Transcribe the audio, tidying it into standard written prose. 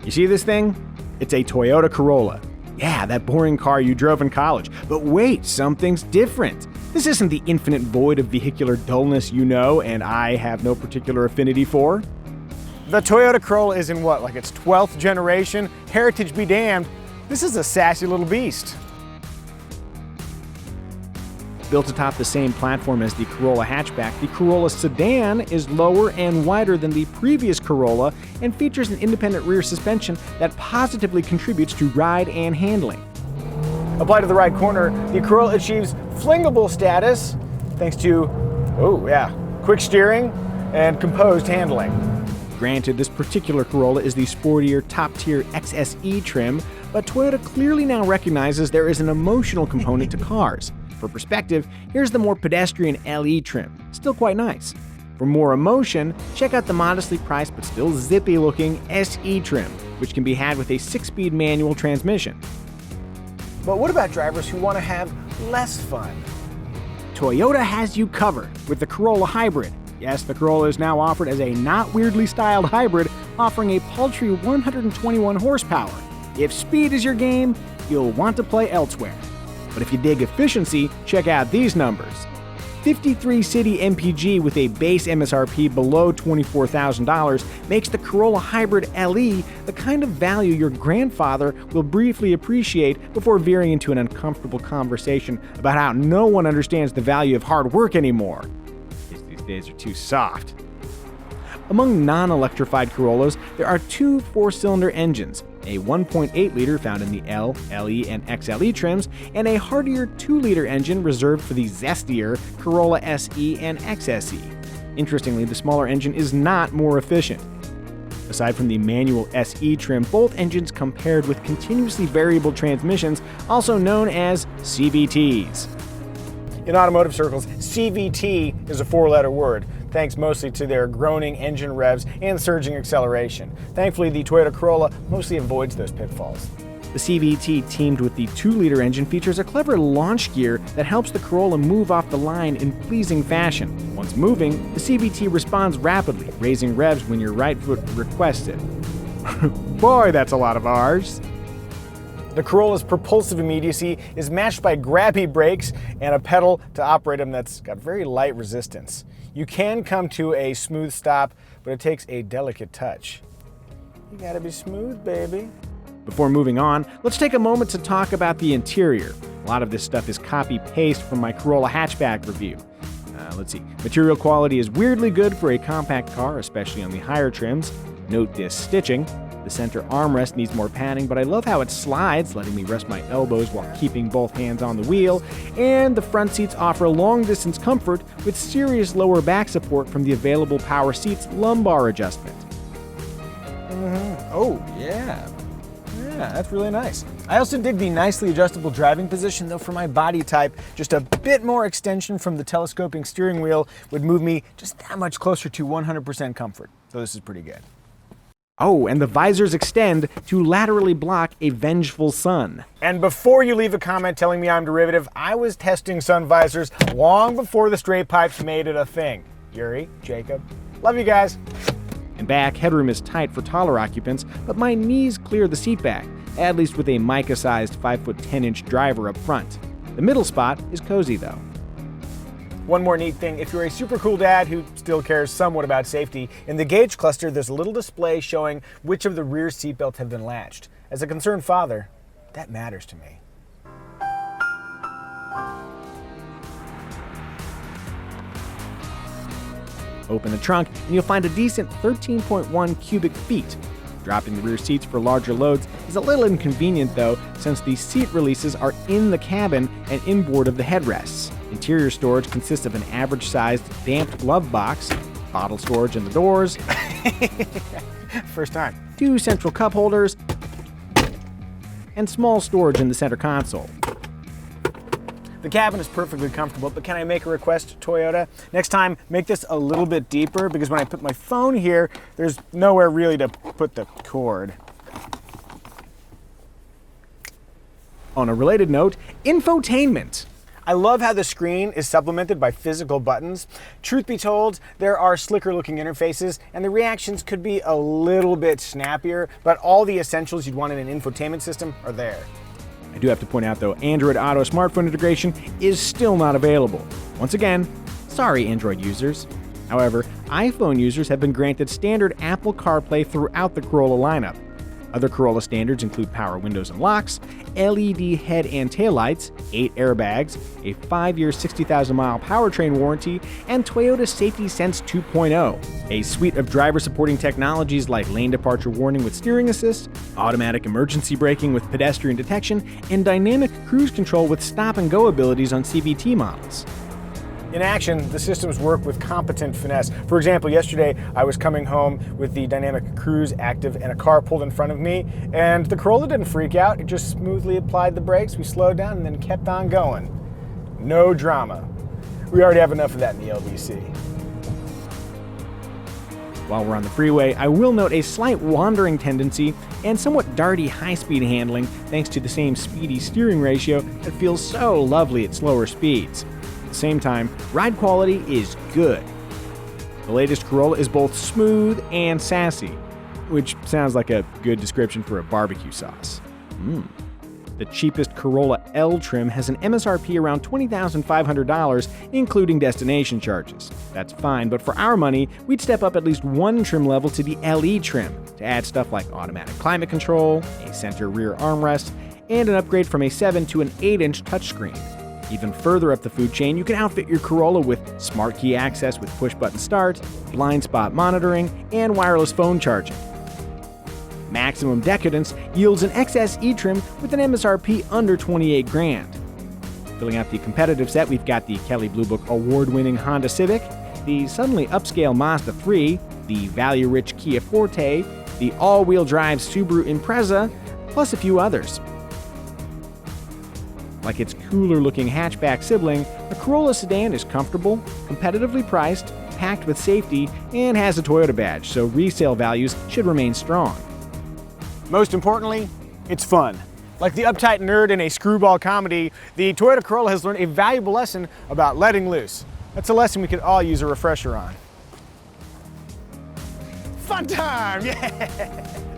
You see this thing? It's a Toyota Corolla. Yeah, that boring car you drove in college. But wait, something's different. This isn't the infinite void of vehicular dullness you know and I have no particular affinity for. The Toyota Corolla is in what, like its 12th generation? Heritage be damned, this is a sassy little beast. Built atop the same platform as the Corolla hatchback, the Corolla sedan is lower and wider than the previous Corolla and features an independent rear suspension that positively contributes to ride and handling. Applied to the right corner, the Corolla achieves flingable status thanks to, quick steering and composed handling. Granted, this particular Corolla is the sportier, top-tier XSE trim, but Toyota clearly now recognizes there is an emotional component to cars. For perspective, here's the more pedestrian LE trim, still quite nice. For more emotion, check out the modestly priced but still zippy-looking SE trim, which can be had with a 6-speed manual transmission. But what about drivers who want to have less fun? Toyota has you covered with the Corolla Hybrid. Yes, the Corolla is now offered as a not weirdly styled hybrid, offering a paltry 121 horsepower. If speed is your game, you'll want to play elsewhere. But if you dig efficiency, check out these numbers. 53 city MPG with a base MSRP below $24,000 makes the Corolla Hybrid LE the kind of value your grandfather will briefly appreciate before veering into an uncomfortable conversation about how no one understands the value of hard work anymore. These days are too soft. Among non-electrified Corollas, there are two 4-cylinder engines, a 1.8-liter found in the L, LE, and XLE trims, and a heartier 2-liter engine reserved for the zestier Corolla SE and XSE. Interestingly, the smaller engine is not more efficient. Aside from the manual SE trim, both engines come paired with continuously variable transmissions, also known as CVTs. In automotive circles, CVT is a 4-letter word, thanks mostly to their groaning engine revs and surging acceleration. Thankfully, the Toyota Corolla mostly avoids those pitfalls. The CVT teamed with the 2-liter engine features a clever launch gear that helps the Corolla move off the line in pleasing fashion. Once moving, the CVT responds rapidly, raising revs when your right foot requests it. Boy, that's a lot of R's. The Corolla's propulsive immediacy is matched by grabby brakes and a pedal to operate them that's got very light resistance. You can come to a smooth stop, but it takes a delicate touch. You gotta be smooth, baby. Before moving on, let's take a moment to talk about the interior. A lot of this stuff is copy-paste from my Corolla hatchback review. Let's see. Material quality is weirdly good for a compact car, especially on the higher trims. Note this stitching. The center armrest needs more padding, but I love how it slides, letting me rest my elbows while keeping both hands on the wheel. And the front seats offer long-distance comfort with serious lower back support from the available power seats lumbar adjustment. Oh, yeah. Yeah, that's really nice. I also dig the nicely adjustable driving position, though for my body type, just a bit more extension from the telescoping steering wheel would move me just that much closer to 100% comfort. So this is pretty good. Oh, and the visors extend to laterally block a vengeful sun. And before you leave a comment telling me I'm derivative, I was testing sun visors long before the straight pipes made it a thing. Yuri, Jacob, love you guys. In back, headroom is tight for taller occupants, but my knees clear the seat back, at least with a Micah-sized 5'10" driver up front. The middle spot is cozy though. One more neat thing, if you're a super cool dad who still cares somewhat about safety, in the gauge cluster there's a little display showing which of the rear seatbelts have been latched. As a concerned father, that matters to me. Open the trunk and you'll find a decent 13.1 cubic feet. Dropping the rear seats for larger loads is a little inconvenient though, since the seat releases are in the cabin and inboard of the headrests. Interior storage consists of an average-sized damped glove box, bottle storage in the doors, first time, 2 central cup holders, and small storage in the center console. The cabin is perfectly comfortable, but can I make a request, Toyota? Next time, make this a little bit deeper, because when I put my phone here, there's nowhere really to put the cord. On a related note, infotainment. I love how the screen is supplemented by physical buttons. Truth be told, there are slicker looking interfaces and the reactions could be a little bit snappier, but all the essentials you'd want in an infotainment system are there. I do have to point out though, Android Auto smartphone integration is still not available. Once again, sorry Android users. However, iPhone users have been granted standard Apple CarPlay throughout the Corolla lineup. Other Corolla standards include power windows and locks, LED head and taillights, 8 airbags, a 5-year 60,000-mile powertrain warranty, and Toyota Safety Sense 2.0, a suite of driver-supporting technologies like lane departure warning with steering assist, automatic emergency braking with pedestrian detection, and dynamic cruise control with stop-and-go abilities on CVT models. In action, the systems work with competent finesse. For example, yesterday I was coming home with the dynamic cruise active and a car pulled in front of me, and the Corolla didn't freak out. It just smoothly applied the brakes, we slowed down, and then kept on going. No drama. We already have enough of that in the LBC. While we're on the freeway, I will note a slight wandering tendency and somewhat darty high-speed handling thanks to the same speedy steering ratio that feels so lovely at slower speeds. At the same time, ride quality is good. The latest Corolla is both smooth and sassy, which sounds like a good description for a barbecue sauce. The cheapest Corolla L trim has an MSRP around $20,500, including destination charges. That's fine, but for our money, we'd step up at least one trim level to the LE trim to add stuff like automatic climate control, a center rear armrest, and an upgrade from a 7 to an 8-inch touchscreen. Even further up the food chain, you can outfit your Corolla with smart key access with push-button start, blind spot monitoring, and wireless phone charging. Maximum Decadence yields an XSE trim with an MSRP under $28,000. Filling out the competitive set, we've got the Kelley Blue Book award-winning Honda Civic, the suddenly upscale Mazda 3, the value-rich Kia Forte, the all-wheel drive Subaru Impreza, plus a few others. Like its cooler-looking hatchback sibling, the Corolla sedan is comfortable, competitively priced, packed with safety, and has a Toyota badge, so resale values should remain strong. Most importantly, it's fun. Like the uptight nerd in a screwball comedy, the Toyota Corolla has learned a valuable lesson about letting loose. That's a lesson we could all use a refresher on. Fun time, yeah!